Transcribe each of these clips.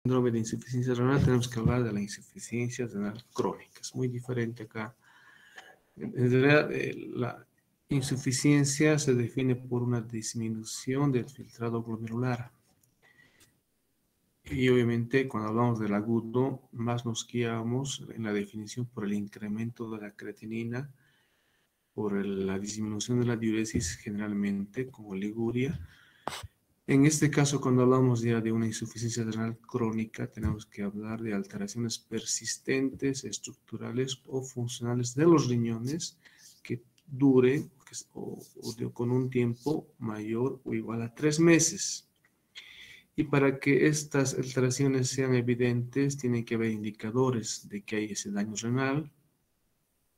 síndrome de insuficiencia renal, tenemos que hablar de la insuficiencia renal crónica. Es muy diferente acá. En realidad, la insuficiencia se define por una disminución del filtrado glomerular. Y obviamente cuando hablamos del agudo, más nos guiamos en la definición por el incremento de la creatinina, por la disminución de la diuresis generalmente, como liguria. En este caso, cuando hablamos ya de una insuficiencia renal crónica, tenemos que hablar de alteraciones persistentes, estructurales o funcionales de los riñones que dure con un tiempo mayor o igual a 3 meses. Y para que estas alteraciones sean evidentes, tiene que haber indicadores de que hay ese daño renal.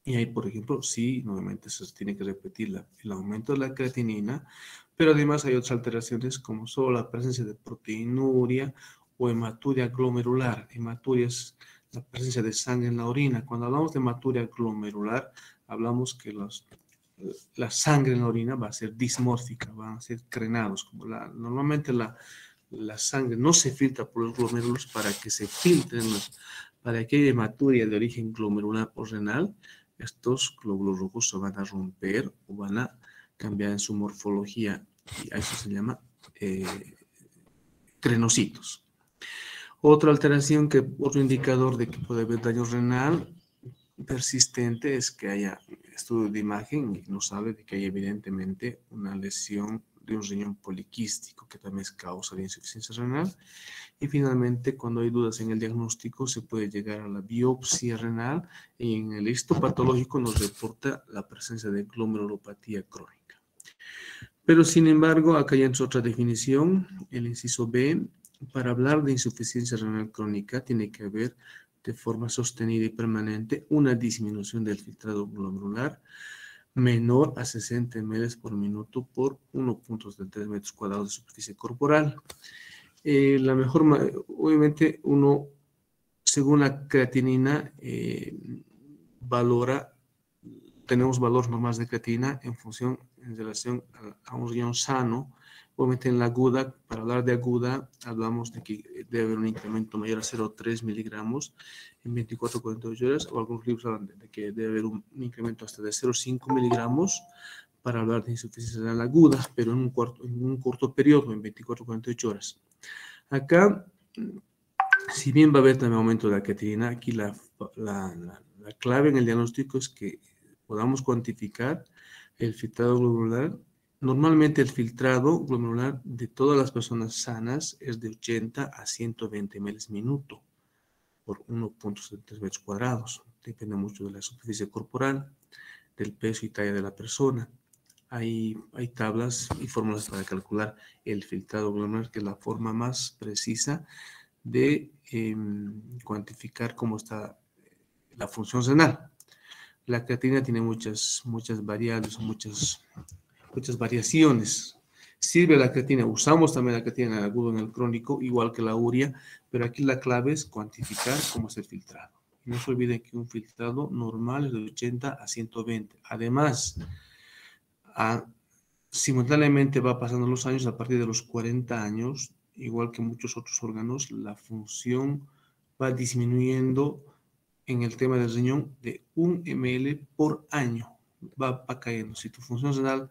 Y ahí, por ejemplo, sí, nuevamente se tiene que repetir el aumento de la creatinina, pero además hay otras alteraciones como solo la presencia de proteinuria o hematuria glomerular. Hematuria es la presencia de sangre en la orina. Cuando hablamos de hematuria glomerular, hablamos que la sangre en la orina va a ser dismórfica, van a ser crenados. Normalmente la sangre no se filtra por los glomérulos para que se filtren, para que haya hematuria de origen glomerular o renal. Estos glóbulos rojos se van a romper o van a cambiar en su morfología y a eso se llama crenocitos. Otro indicador de que puede haber daño renal persistente es que haya estudio de imagen y nos habla de que hay evidentemente una lesión de un riñón poliquístico que también es causa de insuficiencia renal. Y finalmente, cuando hay dudas en el diagnóstico, se puede llegar a la biopsia renal y en el histopatológico nos reporta la presencia de glomerulopatía crónica. Pero sin embargo, acá ya entra otra definición, el inciso B. Para hablar de insuficiencia renal crónica tiene que haber de forma sostenida y permanente una disminución del filtrado glomerular menor a 60 ml por minuto por 1.3 metros cuadrados de superficie corporal. Obviamente uno, según la creatinina, tenemos valores normales de creatinina en relación a un riñón sano. Obviamente en la aguda, para hablar de aguda, hablamos de que debe haber un incremento mayor a 0,3 miligramos en 24-48 horas, o algunos libros hablan de que debe haber un incremento hasta de 0,5 miligramos para hablar de insuficiencia renal aguda, pero en un corto periodo, en 24-48 horas. Acá, si bien va a haber también aumento de la creatinina, aquí la clave en el diagnóstico es que podamos cuantificar el filtrado glomerular. Normalmente el filtrado glomerular de todas las personas sanas es de 80 a 120 ml minuto por 1.73 metros cuadrados. Depende mucho de la superficie corporal, del peso y talla de la persona. Hay tablas y fórmulas para calcular el filtrado glomerular, que es la forma más precisa de cuantificar cómo está la función renal. La creatinina tiene muchas variables, muchas variaciones. Sirve la creatinina, usamos también la creatinina en el agudo, en el crónico, igual que la urea, pero aquí la clave es cuantificar cómo es el filtrado. No se olviden que un filtrado normal es de 80 a 120. Además, simultáneamente va pasando los años, a partir de los 40 años, igual que muchos otros órganos, la función va disminuyendo en el tema del riñón de 1 ml por año. Va cayendo. Si tu función renal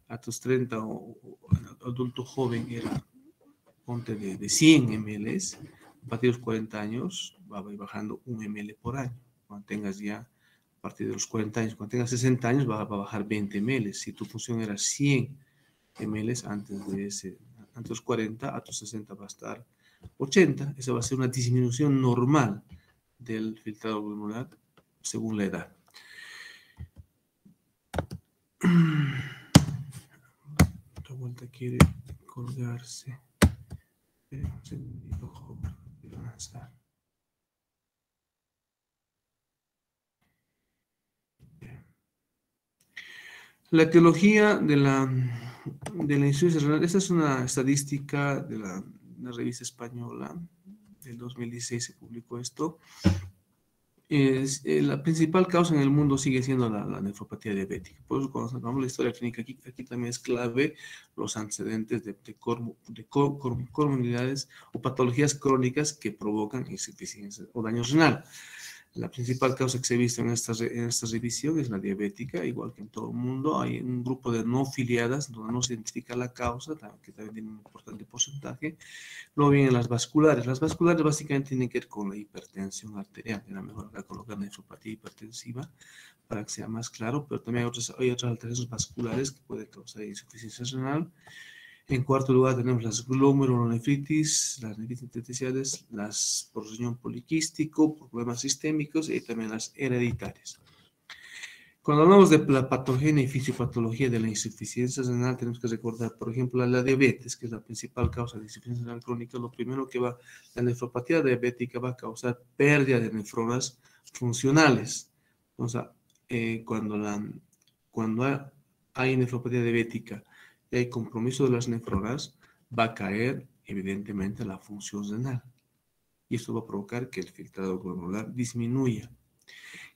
a tus 30 o adulto joven era, ponte de 100 ml, a partir de los 40 años va a ir bajando 1 ml por año. Cuando tengas ya, a partir de los 40 años, cuando tengas 60 años va a bajar 20 ml. Si tu función era 100 ml antes de los 40, a tus 60 va a estar 80. Esa va a ser una disminución normal del filtrado glomerular según la edad. Otra vuelta quiere colgarse. Un segundito, joven. Quiero avanzar. La etiología de la insuficiencia renal, esta es una estadística de una revista española, del 2016 se publicó esto. La principal causa en el mundo sigue siendo la nefropatía diabética. Por eso cuando hablamos de la historia clínica, aquí también es clave los antecedentes de comorbilidades o patologías crónicas que provocan insuficiencia o daño renal. La principal causa que se ha visto en esta revisión es la diabética, igual que en todo el mundo. Hay un grupo de no filiadas donde no se identifica la causa, que también tiene un importante porcentaje. Luego vienen las vasculares. Las vasculares básicamente tienen que ver con la hipertensión arterial. Era mejor acá colocar nefropatía hipertensiva para que sea más claro, pero también hay otras alteraciones vasculares que pueden causar insuficiencia renal. En cuarto lugar tenemos las glomerulonefritis, las nefritis intersticiales, las por riñón poliquístico, por problemas sistémicos y también las hereditarias. Cuando hablamos de la patogenia y fisiopatología de la insuficiencia renal, tenemos que recordar, por ejemplo, la diabetes, que es la principal causa de insuficiencia renal crónica. Lo primero que la nefropatía diabética va a causar pérdida de nefronas funcionales. O sea, cuando hay nefropatía diabética y hay compromiso de las nefronas, va a caer, evidentemente, la función renal. Y esto va a provocar que el filtrado glomerular disminuya.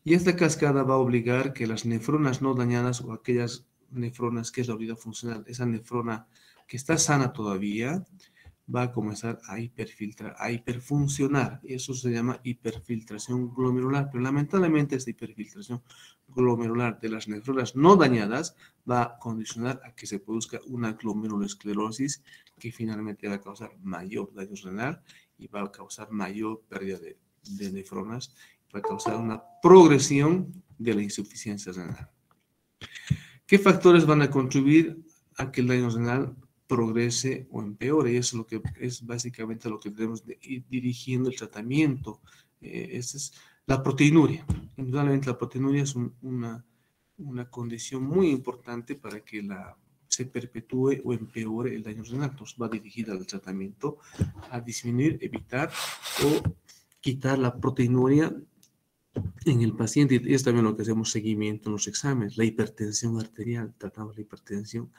Y esta cascada va a obligar que las nefronas no dañadas o aquellas nefronas que es la unidad funcional, esa nefrona que está sana todavía, va a comenzar a hiperfiltrar, a hiperfuncionar. Y eso se llama hiperfiltración glomerular. Pero lamentablemente esta hiperfiltración glomerular de las nefronas no dañadas va a condicionar a que se produzca una glomerulosclerosis que finalmente va a causar mayor daño renal y va a causar mayor pérdida de nefronas, va a causar una progresión de la insuficiencia renal. ¿Qué factores van a contribuir a que el daño renal progrese o empeore? Y eso es lo que es básicamente lo que debemos de ir dirigiendo el tratamiento. Esa es la proteinuria. Indudablemente la proteinuria es una condición muy importante para que se perpetúe o empeore el daño renal. Entonces va dirigida al tratamiento a disminuir, evitar o quitar la proteinuria en el paciente. Y es también lo que hacemos seguimiento en los exámenes. La hipertensión arterial, tratamos la hipertensión.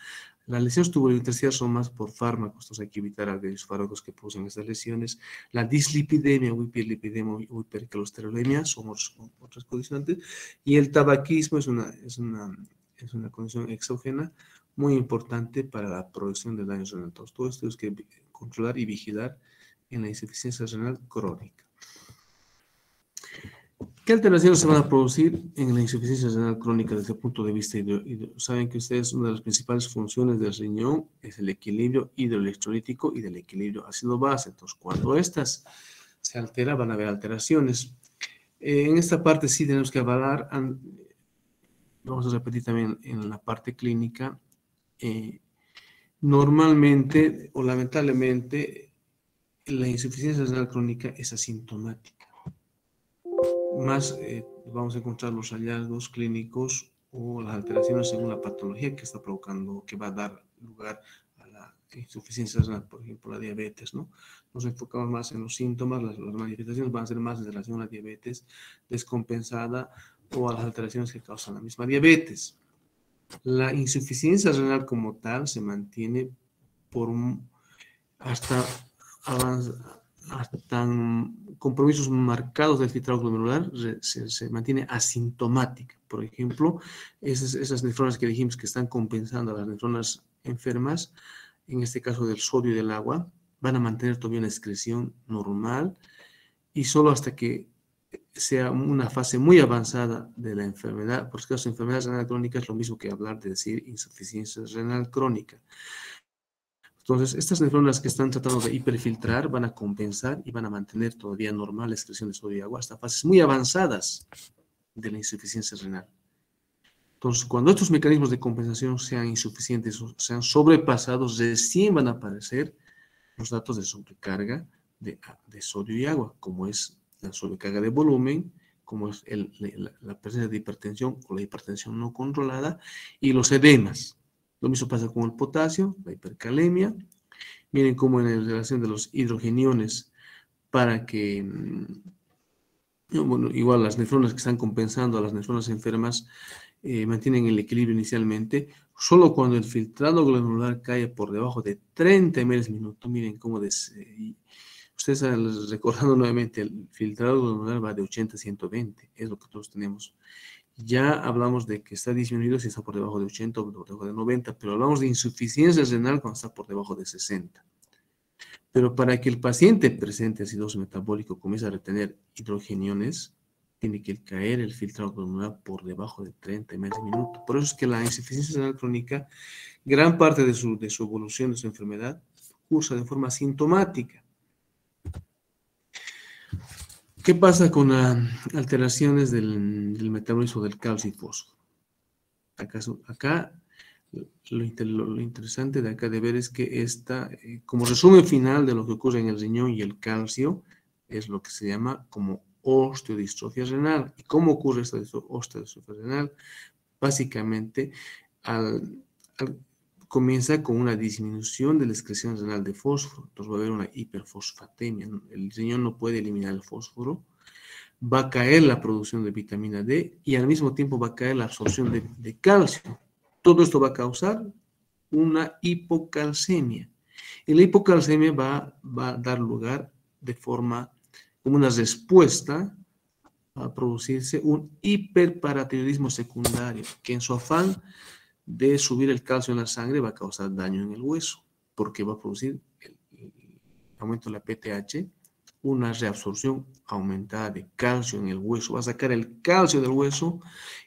Las lesiones tubulointersticiales son más por fármacos, entonces hay que evitar aquellos fármacos que producen estas lesiones. La dislipidemia o hiperlipidemia o hipercolesterolemia son otras condicionantes. Y el tabaquismo es una condición exógena muy importante para la producción de daños renales. Todo esto es que controlar y vigilar en la insuficiencia renal crónica. ¿Qué alteraciones se van a producir en la insuficiencia renal crónica desde el punto de vista Saben que ustedes, una de las principales funciones del riñón es el equilibrio hidroelectrolítico y del equilibrio ácido-base. Entonces, cuando estas se alteran, van a haber alteraciones. En esta parte sí tenemos que avalar, vamos a repetir también en la parte clínica, normalmente o lamentablemente la insuficiencia renal crónica es asintomática. Más vamos a encontrar los hallazgos clínicos o las alteraciones según la patología que está provocando, que va a dar lugar a la insuficiencia renal, por ejemplo, la diabetes, ¿no? Nos enfocamos más en los síntomas, las manifestaciones van a ser más en relación a la diabetes descompensada o a las alteraciones que causan la misma diabetes. La insuficiencia renal como tal se mantiene hasta compromisos marcados del filtrado glomerular se mantiene asintomática. Por ejemplo, esas nefronas que dijimos que están compensando a las nefronas enfermas, en este caso del sodio y del agua, van a mantener todavía una excreción normal y solo hasta que sea una fase muy avanzada de la enfermedad, por caso enfermedad renal crónica es lo mismo que hablar de decir insuficiencia renal crónica. Entonces, estas nefronas que están tratando de hiperfiltrar van a compensar y van a mantener todavía normal la excreción de sodio y agua hasta fases muy avanzadas de la insuficiencia renal. Entonces, cuando estos mecanismos de compensación sean insuficientes o sean sobrepasados, recién van a aparecer los datos de sobrecarga de sodio y agua, como es la sobrecarga de volumen, como es la presencia de hipertensión o la hipertensión no controlada y los edemas. Lo mismo pasa con el potasio, la hipercalemia. Miren cómo en la relación de los hidrogeniones para que, bueno, igual las nefronas que están compensando a las nefronas enfermas mantienen el equilibrio inicialmente. Solo cuando el filtrado glomerular cae por debajo de 30 ml minuto, miren cómo Ustedes recordando nuevamente, el filtrado glomerular va de 80 a 120, es lo que todos tenemos. Ya hablamos de que está disminuido si está por debajo de 80 o por debajo de 90, pero hablamos de insuficiencia renal cuando está por debajo de 60. Pero para que el paciente presente acidosis metabólica comience a retener hidrogeniones, tiene que caer el filtrado glomerular por debajo de 30 en medio minuto. Por eso es que la insuficiencia renal crónica, gran parte de su evolución, de su enfermedad, cursa de forma sintomática. ¿Qué pasa con alteraciones del metabolismo del calcio y fósforo? Acá lo interesante de acá de ver es que como resumen final de lo que ocurre en el riñón y el calcio, es lo que se llama como osteodistrofia renal. ¿Y cómo ocurre esta osteodistrofia renal? Básicamente, comienza con una disminución de la excreción renal de fósforo. Entonces va a haber una hiperfosfatemia. El riñón no puede eliminar el fósforo. Va a caer la producción de vitamina D y al mismo tiempo va a caer la absorción de calcio. Todo esto va a causar una hipocalcemia. Y la hipocalcemia va a dar lugar de forma, como una respuesta, a producirse un hiperparatiroidismo secundario, que en su afán de subir el calcio en la sangre va a causar daño en el hueso, porque va a producir el aumento de la PTH, una reabsorción aumentada de calcio en el hueso, va a sacar el calcio del hueso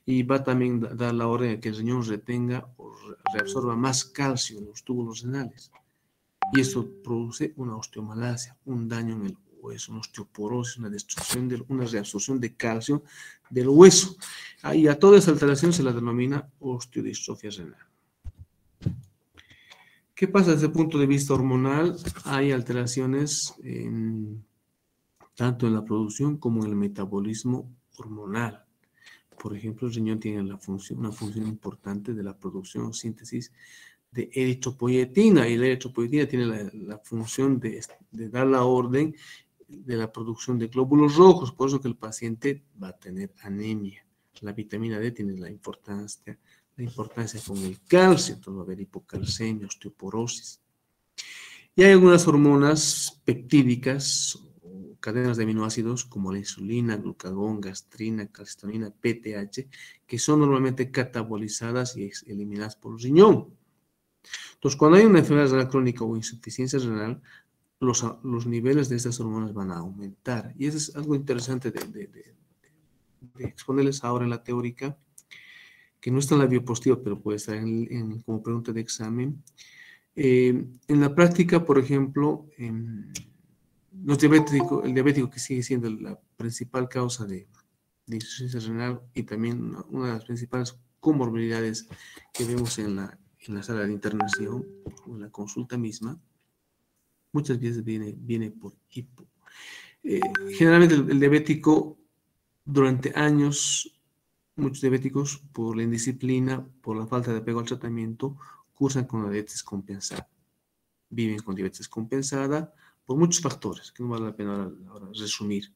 y va a también dar la orden de que el riñón retenga o reabsorba más calcio en los túbulos renales. Y esto produce una osteomalacia, un daño en el hueso, una osteoporosis, una destrucción, una reabsorción de calcio del hueso. Y a toda esa alteración se la denomina osteodistrofia renal. ¿Qué pasa desde el punto de vista hormonal? Hay alteraciones tanto en la producción como en el metabolismo hormonal. Por ejemplo, el riñón tiene una función importante de la producción o síntesis de eritropoyetina, y la eritropoyetina tiene la función de dar la orden de la producción de glóbulos rojos, por eso que el paciente va a tener anemia. La vitamina D tiene la importancia con el calcio, entonces va a haber hipocalcemia, osteoporosis. Y hay algunas hormonas peptídicas, o cadenas de aminoácidos, como la insulina, glucagón, gastrina, calcitonina, PTH, que son normalmente catabolizadas y eliminadas por el riñón. Entonces, cuando hay una enfermedad renal crónica o insuficiencia renal, los niveles de estas hormonas van a aumentar. Y eso es algo interesante de exponerles ahora en la teórica, que no está en la diapositiva, pero puede estar como pregunta de examen. En la práctica, por ejemplo, el diabético que sigue siendo la principal causa de insuficiencia renal y también una de las principales comorbilidades que vemos en la sala de internación o en la consulta misma, muchas veces viene por hipo. Generalmente el diabético, durante años, muchos diabéticos, por la indisciplina, por la falta de apego al tratamiento, cursan con la diabetes compensada. Viven con diabetes compensada por muchos factores, que no vale la pena ahora resumir.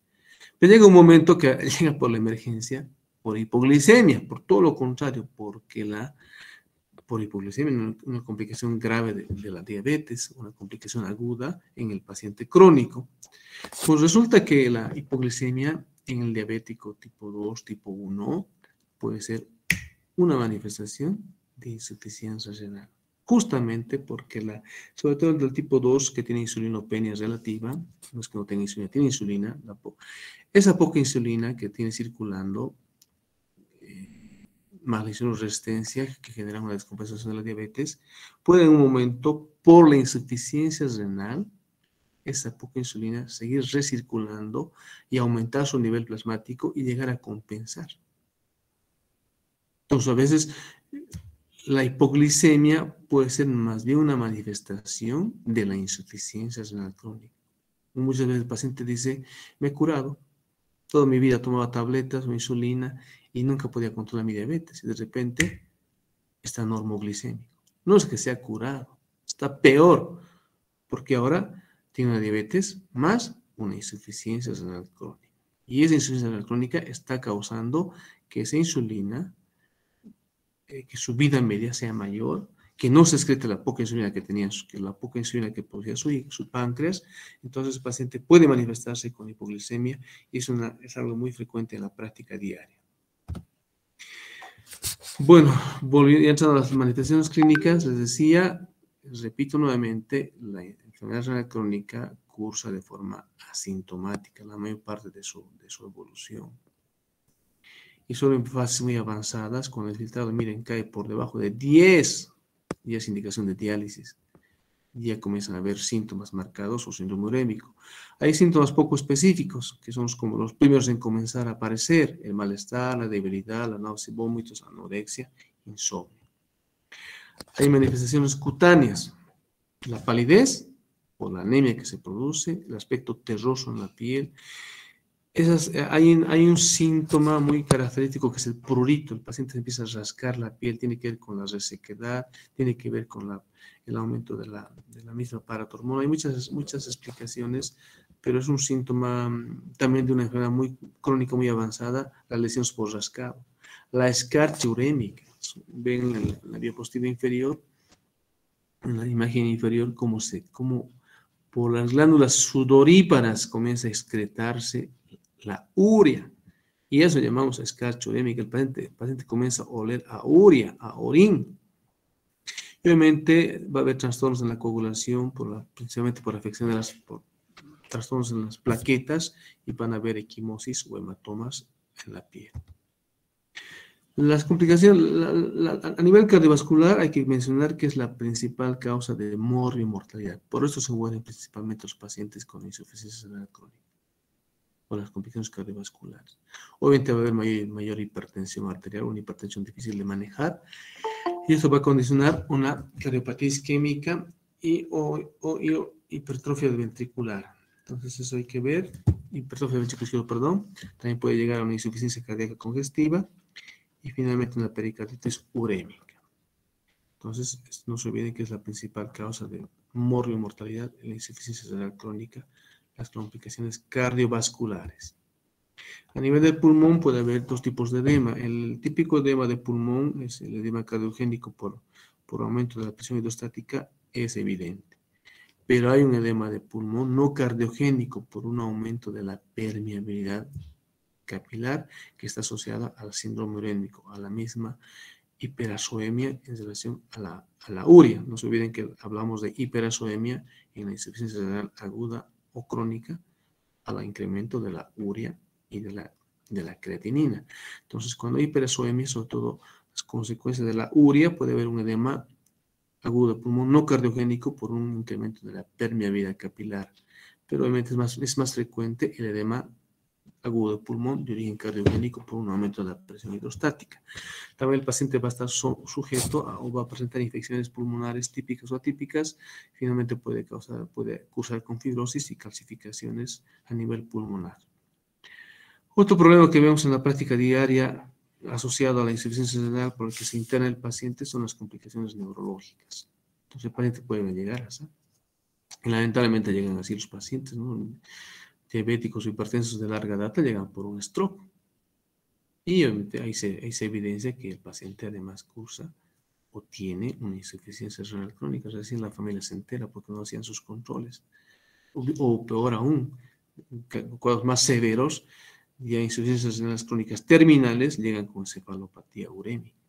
Pero llega un momento que llega por la emergencia, por hipoglicemia, por todo lo contrario, por hipoglicemia, una complicación grave de la diabetes, una complicación aguda en el paciente crónico. Pues resulta que la hipoglicemia en el diabético tipo 2, tipo 1, puede ser una manifestación de insuficiencia renal. Justamente porque sobre todo el del tipo 2, que tiene insulinopenia relativa, no es que no tenga insulina, tiene insulina, esa poca insulina que tiene circulando, más la insulinoresistencia que genera una descompensación de la diabetes, puede en un momento, por la insuficiencia renal, esa poca insulina seguir recirculando y aumentar su nivel plasmático y llegar a compensar. Entonces, a veces la hipoglicemia puede ser más bien una manifestación de la insuficiencia renal crónica. Muchas veces el paciente dice, me he curado, toda mi vida tomaba tabletas o insulina y nunca podía controlar mi diabetes. Y de repente está normoglicémico. No es que sea curado, está peor, porque ahora tiene una diabetes más una insuficiencia renal crónica. Y esa insuficiencia renal crónica está causando que esa insulina, que su vida media sea mayor, que no se excreta la poca insulina que tenía, que la poca insulina que producía su páncreas, entonces el paciente puede manifestarse con hipoglicemia y es algo muy frecuente en la práctica diaria. Bueno, volviendo a las manifestaciones clínicas, les decía, repito nuevamente, la enfermedad renal crónica cursa de forma asintomática la mayor parte de su evolución. Y solo en fases muy avanzadas, cuando el filtrado, miren, cae por debajo de 10, ya es indicación de diálisis, ya comienzan a haber síntomas marcados o síndrome urémico. Hay síntomas poco específicos, que son como los primeros en comenzar a aparecer: el malestar, la debilidad, la náusea, vómitos, anorexia, insomnio. Hay manifestaciones cutáneas, la palidez o la anemia que se produce, el aspecto terroso en la piel. Hay un síntoma muy característico que es el prurito. El paciente empieza a rascar la piel, tiene que ver con la resequedad, tiene que ver con el aumento de la misma paratormona. Hay muchas explicaciones, pero es un síntoma también de una enfermedad muy crónica, muy avanzada, las lesiones por rascado. La escarcha urémica, ven en la diapositiva inferior, en la imagen inferior, cómo por las glándulas sudoríparas comienza a excretarse la urea, y eso llamamos escarcha urémica. El paciente comienza a oler a urea, a orín. Y obviamente va a haber trastornos en la coagulación, principalmente por afección por trastornos en las plaquetas, y van a haber equimosis o hematomas en la piel. Las complicaciones, a nivel cardiovascular, hay que mencionar que es la principal causa de morbo y mortalidad. Por eso se mueren principalmente los pacientes con insuficiencia renal crónica, o las complicaciones cardiovasculares. Obviamente va a haber mayor hipertensión arterial, una hipertensión difícil de manejar, y esto va a condicionar una cardiopatía isquémica o hipertrofia ventricular. Entonces eso hay que ver. Hipertrofia ventricular, perdón. También puede llegar a una insuficiencia cardíaca congestiva y finalmente una pericarditis urémica. Entonces no se olviden que es la principal causa de morbo y mortalidad en la insuficiencia renal crónica, las complicaciones cardiovasculares. A nivel del pulmón puede haber dos tipos de edema. El típico edema de pulmón es el edema cardiogénico por aumento de la presión hidrostática, es evidente. Pero hay un edema de pulmón no cardiogénico por un aumento de la permeabilidad capilar que está asociada al síndrome urémico, a la misma hiperazoemia en relación a la urea. No se olviden que hablamos de hiperazoemia en la insuficiencia renal aguda o crónica, al incremento de la urea y de la creatinina. Entonces, cuando hay hiperazoemia, sobre todo las consecuencias de la urea, puede haber un edema agudo de pulmón no cardiogénico por un incremento de la permeabilidad capilar. Pero obviamente es más frecuente el edema agudo de pulmón de origen cardiogénico por un aumento de la presión hidrostática. También el paciente va a estar sujeto o va a presentar infecciones pulmonares típicas o atípicas. Finalmente puede cursar con fibrosis y calcificaciones a nivel pulmonar. Otro problema que vemos en la práctica diaria asociado a la insuficiencia renal por el que se interna el paciente son las complicaciones neurológicas. Entonces el paciente puede llegar a y lamentablemente llegan así los pacientes, ¿no? Diabéticos o hipertensos de larga data llegan por un stroke. Y obviamente ahí se evidencia que el paciente además cursa o tiene una insuficiencia renal crónica. Recién la familia se entera porque no hacían sus controles. O peor aún, cuadros más severos, ya insuficiencias renales crónicas terminales, llegan con cefalopatía urémica.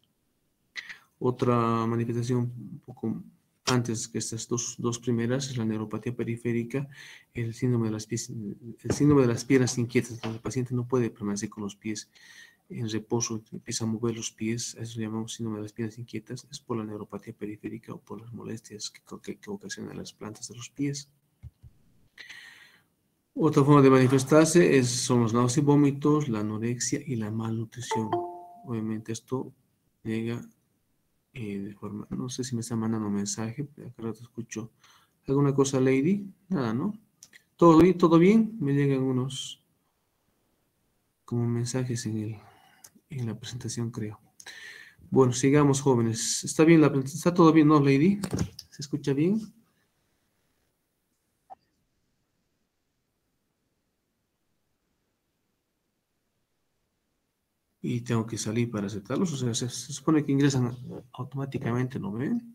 Otra manifestación un poco antes que estas dos primeras es la neuropatía periférica, el síndrome de las piernas inquietas, donde el paciente no puede permanecer con los pies en reposo, empieza a mover los pies, a eso le llamamos síndrome de las piernas inquietas, es por la neuropatía periférica o por las molestias que ocasionan las plantas de los pies. Otra forma de manifestarse son los náuseas y vómitos, la anorexia y la malnutrición. Obviamente esto llega de forma, no sé si me está mandando un mensaje, pero acá rato escucho alguna cosa, Lady, nada, ¿no? ¿Todo bien? Me llegan unos como mensajes en la presentación, creo. Bueno, sigamos, jóvenes. ¿Está bien la presentación? ¿Está todo bien, no, Lady? ¿Se escucha bien? Y tengo que salir para aceptarlos, o sea, se supone que ingresan automáticamente, ¿no ven?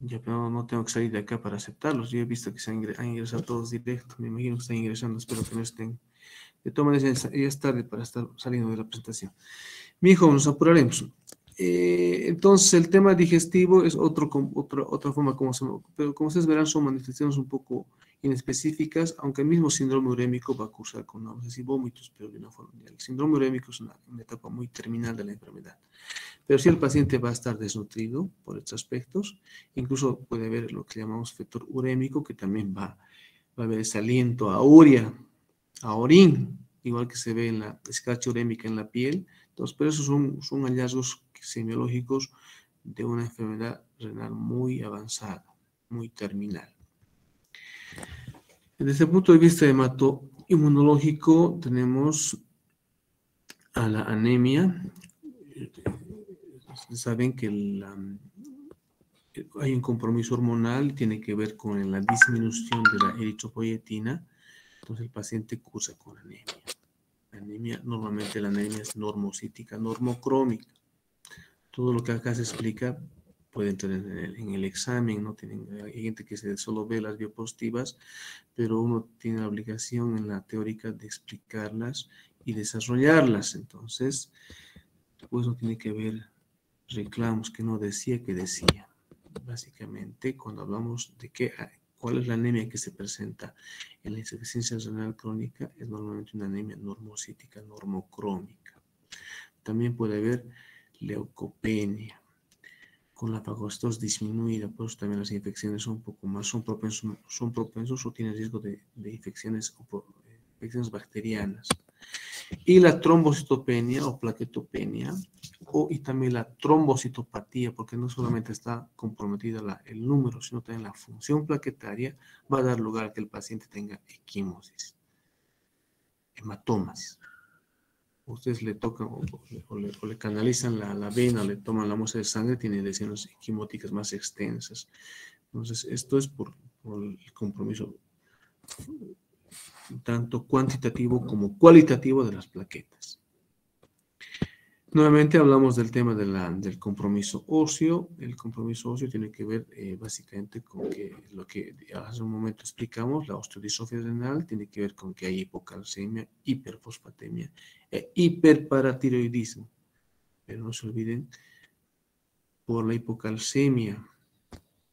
Ya, pero no tengo que salir de acá para aceptarlos. Yo he visto que han ingresado todos directos. Me imagino que están ingresando. Espero que no estén. De todas maneras, ya es tarde para estar saliendo de la presentación. Mi hijo, nos apuraremos. Entonces, el tema digestivo es otra forma como pero como ustedes verán, son manifestaciones un poco inespecíficas, aunque el mismo síndrome urémico va a cursar con náuseas y vómitos, pero de una forma. El síndrome urémico es una etapa muy terminal de la enfermedad. Pero si el paciente va a estar desnutrido por estos aspectos, incluso puede haber lo que llamamos factor urémico, que también va a haber ese aliento a urea, a orín, igual que se ve en la escarcha urémica en la piel. Entonces, pero esos son hallazgos semiológicos de una enfermedad renal muy avanzada, muy terminal. Desde el punto de vista hematoinmunológico, tenemos a la anemia. Saben que hay un compromiso hormonal, tiene que ver con la disminución de la eritropoyetina. Entonces el paciente cursa con anemia. Normalmente la anemia es normocítica, normocrómica. Todo lo que acá se explica puede entrar en el examen, ¿no? Hay gente que solo ve las diapositivas, pero uno tiene la obligación en la teórica de explicarlas y desarrollarlas. Entonces, pues uno tiene que ver reclamos que no decía que decía. Básicamente, cuando hablamos de cuál es la anemia que se presenta en la insuficiencia renal crónica, es normalmente una anemia normocítica, normocrómica. También puede haber leucopenia, con la fagocitosis disminuida, por eso también las infecciones son un poco más, son propensos o tienen riesgo de infecciones bacterianas. Y la trombocitopenia o plaquetopenia, y también la trombocitopatía, porque no solamente está comprometida el número, sino también la función plaquetaria, va a dar lugar a que el paciente tenga equimosis, hematomas. Ustedes le tocan o le canalizan la vena, le toman la muestra de sangre, tiene lesiones equimóticas más extensas. Entonces, esto es por el compromiso tanto cuantitativo como cualitativo de las plaquetas. Nuevamente hablamos del tema del compromiso óseo. El compromiso óseo tiene que ver básicamente con lo que hace un momento explicamos, la osteodistrofia renal, tiene que ver con que hay hipocalcemia, hiperfosfatemia e hiperparatiroidismo. Pero no se olviden, por la hipocalcemia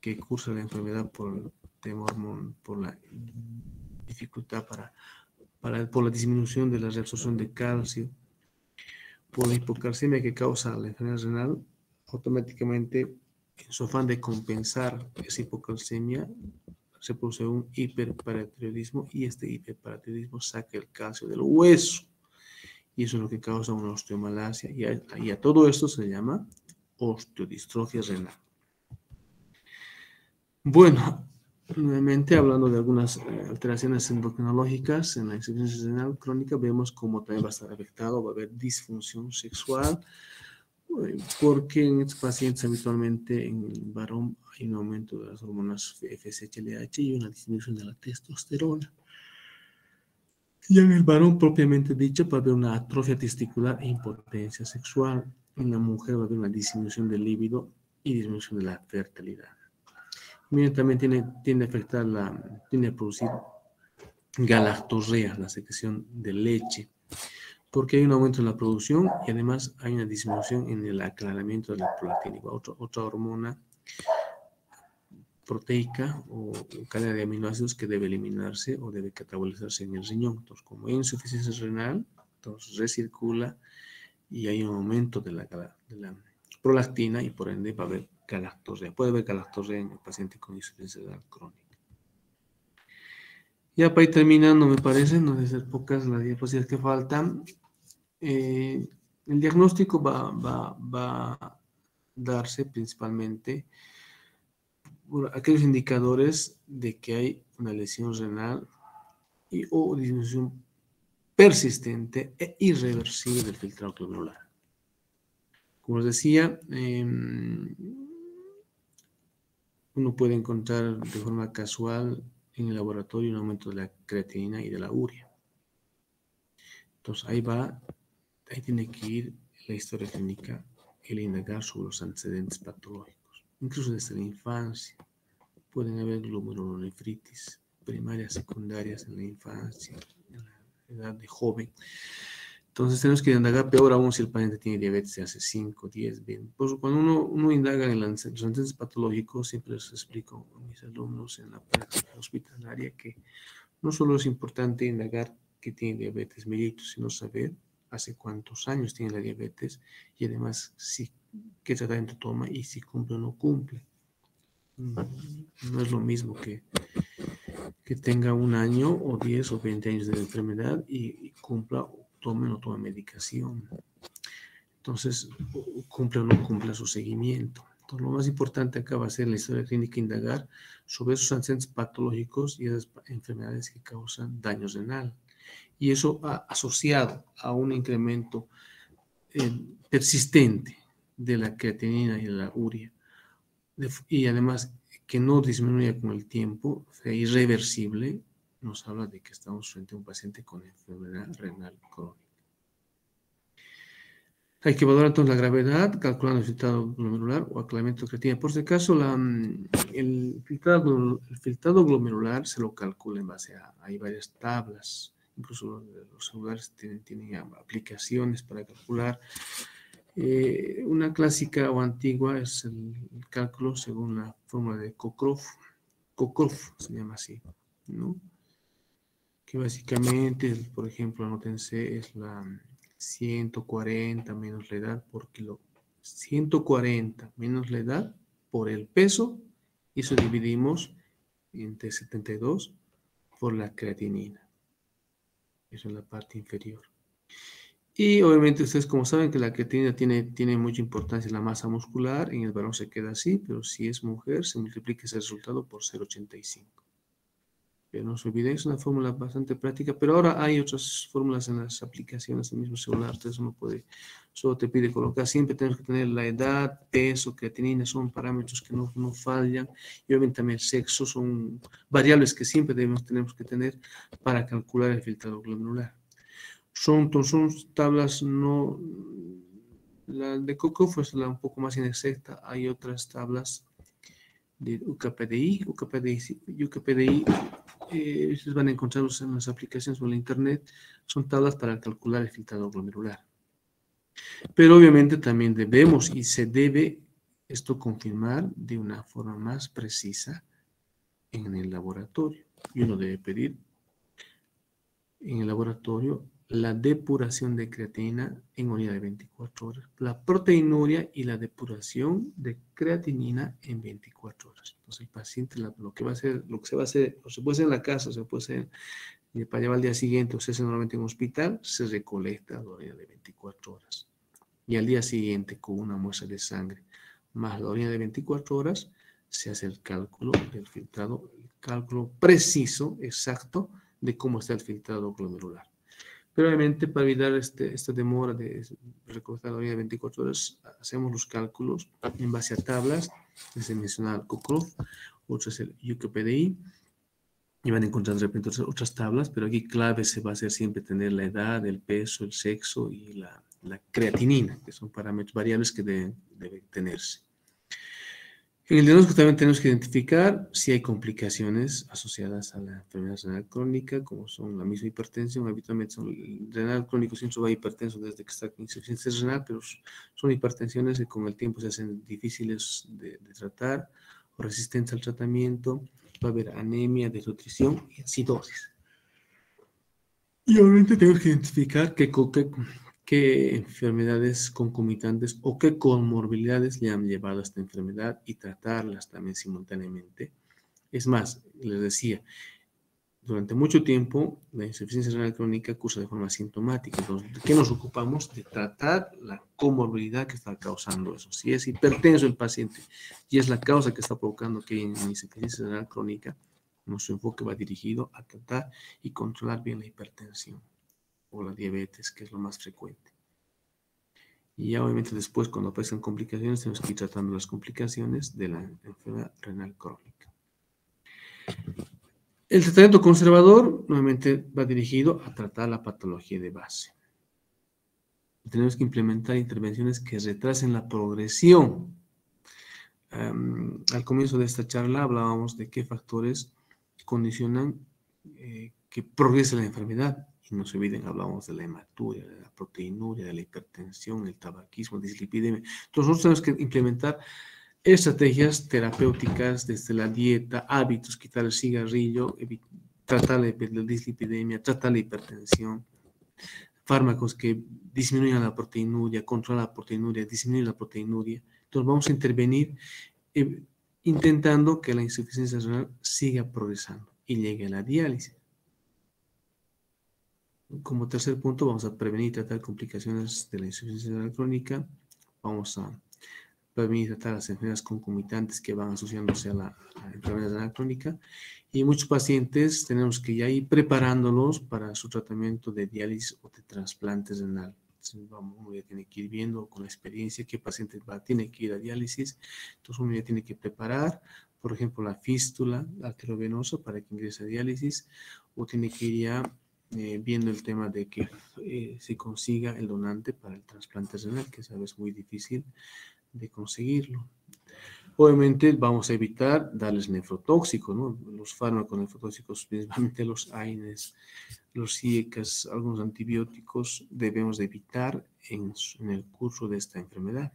que cursa la enfermedad por la dificultad por la disminución de la reabsorción de calcio, por la hipocalcemia que causa la enfermedad renal, automáticamente en su afán de compensar esa hipocalcemia se produce un hiperparatiroidismo y este hiperparatiroidismo saca el calcio del hueso y eso es lo que causa una osteomalacia y a todo esto se llama osteodistrofia renal. Bueno, nuevamente hablando de algunas alteraciones endocrinológicas en la insuficiencia renal crónica, vemos cómo también va a estar afectado, va a haber disfunción sexual, porque en estos pacientes habitualmente en el varón hay un aumento de las hormonas FSH, LH y una disminución de la testosterona. Y en el varón propiamente dicho va a haber una atrofia testicular e impotencia sexual. En la mujer va a haber una disminución del líbido y disminución de la fertilidad. Miren, también tiende a afectar tiende a producir galactorrea, la secreción de leche, porque hay un aumento en la producción y además hay una disminución en el aclaramiento de la prolactina, otra hormona proteica o cadena de aminoácidos que debe eliminarse o debe catabolizarse en el riñón. Entonces, como hay insuficiencia renal, entonces recircula y hay un aumento de la prolactina y por ende va a haber galactorrea. Puede haber galactorrea en el paciente con insuficiencia renal crónica. Ya para ir terminando, me parece, no deben ser pocas las diapositivas que faltan. El diagnóstico va a darse principalmente por aquellos indicadores de que hay una lesión renal o disminución persistente e irreversible del filtrado glomerular. Como les decía, uno puede encontrar de forma casual en el laboratorio un aumento de la creatinina y de la urea. Entonces ahí tiene que ir la historia clínica, el indagar sobre los antecedentes patológicos. incluso desde la infancia. Pueden haber glomerulonefritis primarias, secundarias en la infancia, en la edad de joven. Entonces tenemos que indagar, peor aún si el paciente tiene diabetes de hace 5, 10, 20. Pues cuando uno indaga en los antecedentes patológicos, siempre les explico a mis alumnos en la práctica hospitalaria que no solo es importante indagar que tiene diabetes mellitus, sino saber hace cuántos años tiene la diabetes y además qué tratamiento toma y si cumple o no cumple. No es lo mismo que tenga 1 año o 10 o 20 años de enfermedad y cumpla, tome o no tome medicación. Entonces, cumple o no cumple su seguimiento. Entonces, lo más importante acá va a ser en la historia clínica indagar sobre esos antecedentes patológicos y esas enfermedades que causan daño renal. Y eso asociado a un incremento persistente de la creatinina y de la urea. Y además que no disminuya con el tiempo, sea irreversible, nos habla de que estamos frente a un paciente con enfermedad renal crónica. Hay que evaluar entonces la gravedad, calculando el filtrado glomerular o aclaramiento de creatinina. Por si acaso, el filtrado glomerular se lo calcula en base a, hay varias tablas, incluso los celulares tienen aplicaciones para calcular. Una clásica o antigua es el cálculo según la fórmula de Cockcroft se llama así, ¿no? Que básicamente, por ejemplo, anótense, es la 140 menos la edad por kilo. 140 menos la edad por el peso, y eso dividimos entre 72 por la creatinina. Eso es la parte inferior. Y obviamente ustedes como saben que la creatinina tiene mucha importancia en la masa muscular, en el varón se queda así, pero si es mujer se multiplica ese resultado por 0,85. Pero no se olviden, es una fórmula bastante práctica, pero ahora hay otras fórmulas en las aplicaciones del mismo celular, entonces uno puede, solo te pide colocar, siempre tenemos que tener la edad, peso, creatinina, son parámetros que no fallan, y obviamente también el sexo, son variables que siempre tenemos que tener para calcular el filtrado glomerular. Son tablas no, la de Cockcroft es la un poco más inexacta, hay otras tablas de UKPDI, ustedes van a encontrarlos en las aplicaciones o en la internet, son tablas para calcular el filtrado glomerular. Pero obviamente también debemos y se debe esto confirmar de una forma más precisa en el laboratorio. Y uno debe pedir en el laboratorio la depuración de creatinina en unidad de 24 horas, la proteinuria y la depuración de creatinina en 24 horas. Entonces el paciente lo que se va a hacer, o se puede hacer en la casa, o se puede hacer para llevar al día siguiente, o se hace normalmente en un hospital, se recolecta la orina de 24 horas. Y al día siguiente, con una muestra de sangre más la orina de 24 horas, se hace el cálculo del filtrado, el cálculo preciso, exacto, de cómo está el filtrado glomerular. Pero obviamente para evitar esta demora de recolectar la orina de 24 horas, hacemos los cálculos en base a tablas, desde mencionar Cockcroft, otro es el UKPDI, y van a encontrar de repente otras tablas, pero aquí clave se va a hacer siempre tener la edad, el peso, el sexo y la creatinina, que son parámetros variables que deben tenerse. En el diagnóstico también tenemos que identificar si hay complicaciones asociadas a la enfermedad renal crónica, como son la misma hipertensión. Habitualmente son renal crónico siempre va hipertenso desde que está con insuficiencia renal, pero son hipertensiones que con el tiempo se hacen difíciles de tratar o resistentes al tratamiento. Va a haber anemia, desnutrición y acidosis. Y obviamente tenemos que identificar qué enfermedades concomitantes o qué comorbilidades le han llevado a esta enfermedad y tratarlas también simultáneamente. Es más, les decía, durante mucho tiempo la insuficiencia renal crónica cursa de forma asintomática. Entonces, ¿de qué nos ocupamos? De tratar la comorbilidad que está causando eso. Si es hipertenso el paciente y es la causa que está provocando que hay insuficiencia renal crónica, nuestro enfoque va dirigido a tratar y controlar bien la hipertensión o la diabetes, que es lo más frecuente. Y ya obviamente después, cuando aparecen complicaciones, tenemos que ir tratando las complicaciones de la enfermedad renal crónica. El tratamiento conservador nuevamente va dirigido a tratar la patología de base. Tenemos que implementar intervenciones que retrasen la progresión. Al comienzo de esta charla hablábamos de qué factores condicionan que progrese la enfermedad. Y no se olviden, hablábamos de la hematuria, de la proteinuria, de la hipertensión, el tabaquismo, dislipidemia. Entonces nosotros tenemos que implementar estrategias terapéuticas desde la dieta, hábitos, quitar el cigarrillo, tratar la dislipidemia, tratar la hipertensión, fármacos que disminuyan la proteinuria, controlan la proteinuria, disminuyen la proteinuria. Entonces vamos a intervenir intentando que la insuficiencia renal siga progresando y llegue a la diálisis. Como tercer punto, vamos a prevenir y tratar complicaciones de la insuficiencia renal crónica. Vamos a prevenir y tratar las enfermedades concomitantes que van asociándose a la enfermedad renal crónica. Y muchos pacientes tenemos que ya ir preparándolos para su tratamiento de diálisis o de trasplante renal. Uno ya tiene que ir viendo con la experiencia qué paciente tiene que ir a diálisis. Entonces uno ya tiene que preparar, por ejemplo, la fístula arteriovenosa para que ingrese a diálisis, o tiene que ir ya viendo el tema de que se consiga el donante para el trasplante renal, que sabes es muy difícil de conseguirlo. Obviamente vamos a evitar darles nefrotóxicos, ¿no? Los fármacos nefrotóxicos, principalmente los AINES, los CIECAS, algunos antibióticos, debemos de evitar en el curso de esta enfermedad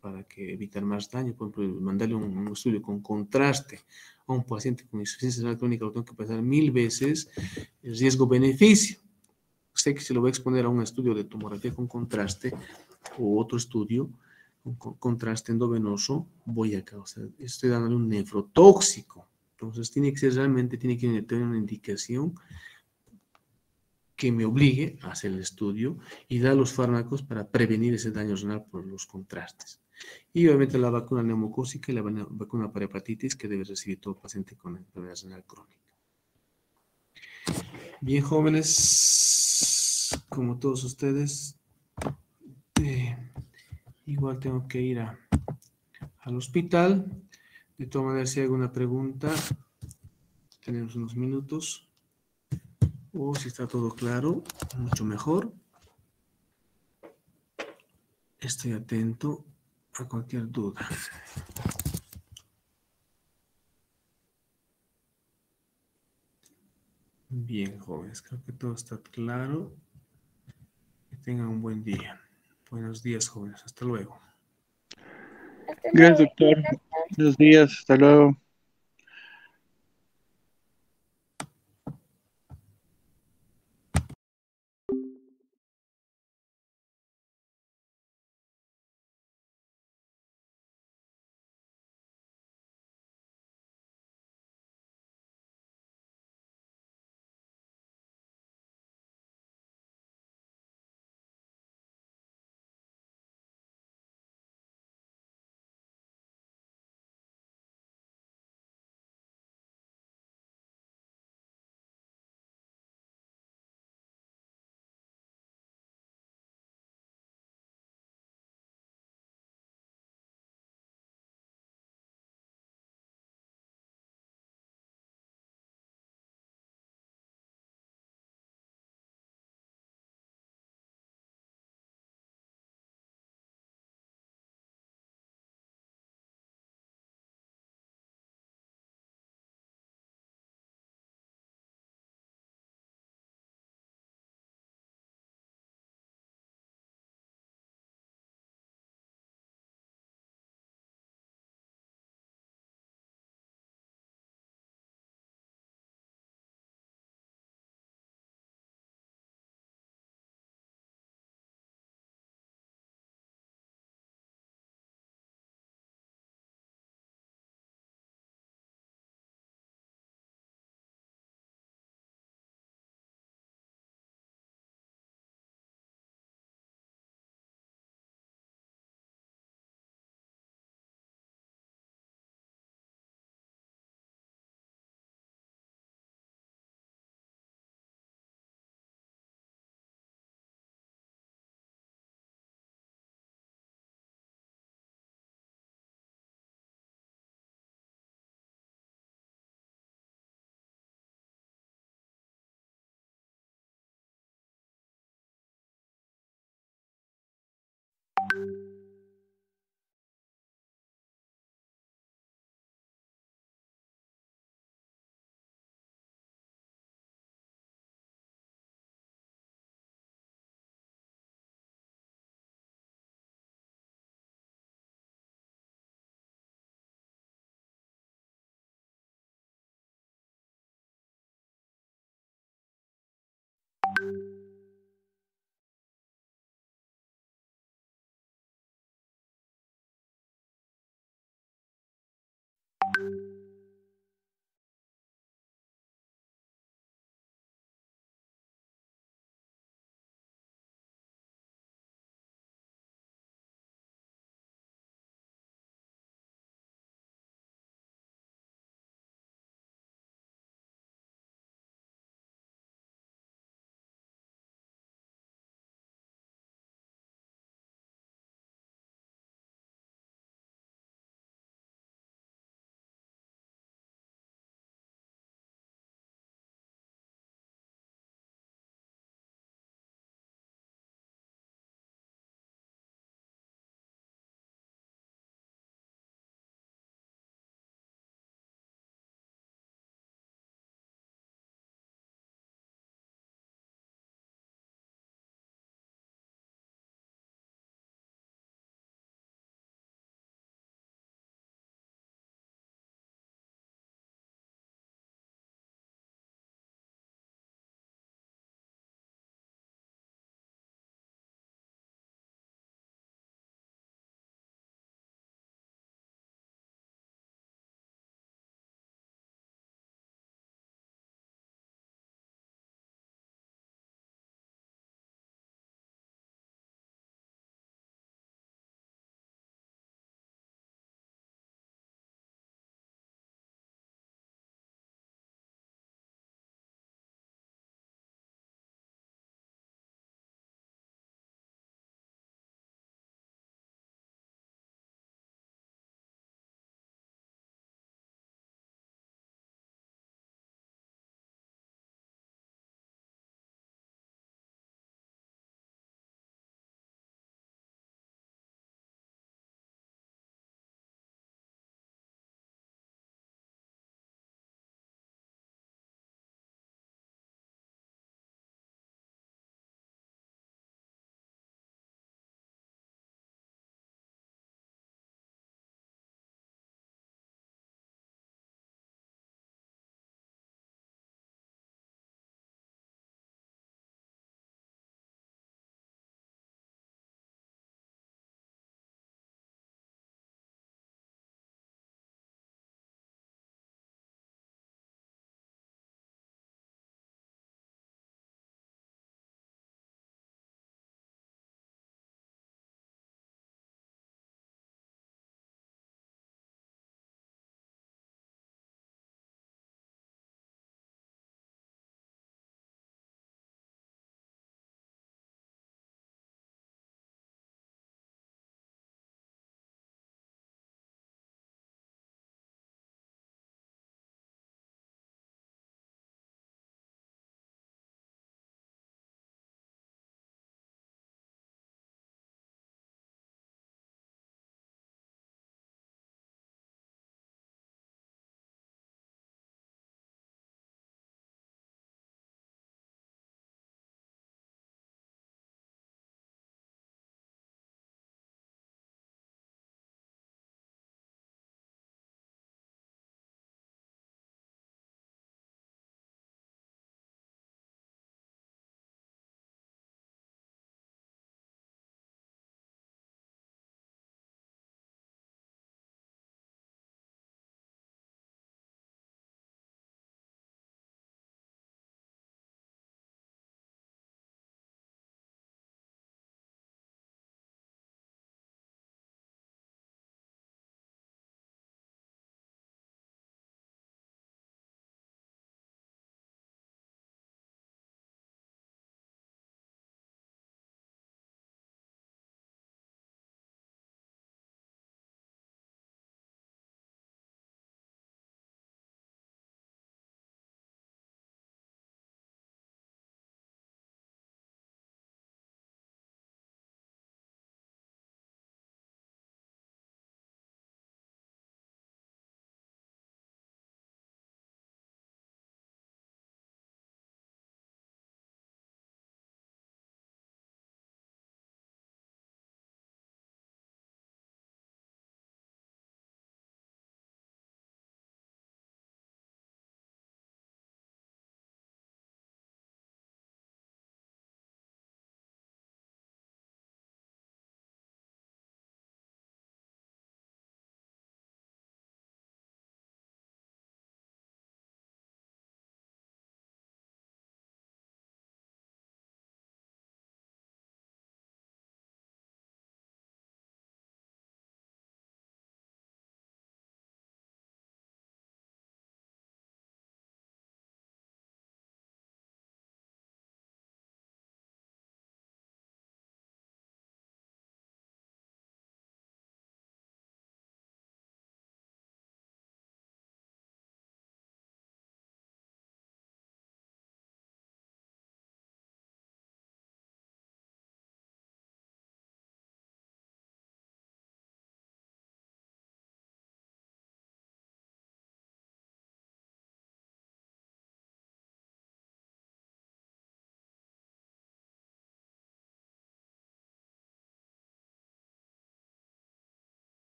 para que evitar más daño. Por ejemplo, mandarle un estudio con contraste a un paciente con insuficiencia renal crónica, lo tengo que pasar 1000 veces el riesgo-beneficio. Sé que se lo voy a exponer a un estudio de tomografía con contraste o otro estudio con contraste endovenoso, voy a causar, estoy dándole un nefrotóxico. Entonces tiene que ser realmente, tiene que tener una indicación que me obligue a hacer el estudio y dar los fármacos para prevenir ese daño renal por los contrastes. Y obviamente la vacuna neumocócica y la vacuna para hepatitis que debe recibir todo paciente con enfermedad renal crónica. Bien, jóvenes, como todos ustedes, igual tengo que ir al hospital. De todas maneras, si hay alguna pregunta, tenemos unos minutos. O si está todo claro, mucho mejor. Estoy atento a cualquier duda. Bien, jóvenes, creo que todo está claro. Que tengan un buen día. Buenos días, jóvenes. Hasta luego. Gracias, doctor. Buenos días. Hasta luego.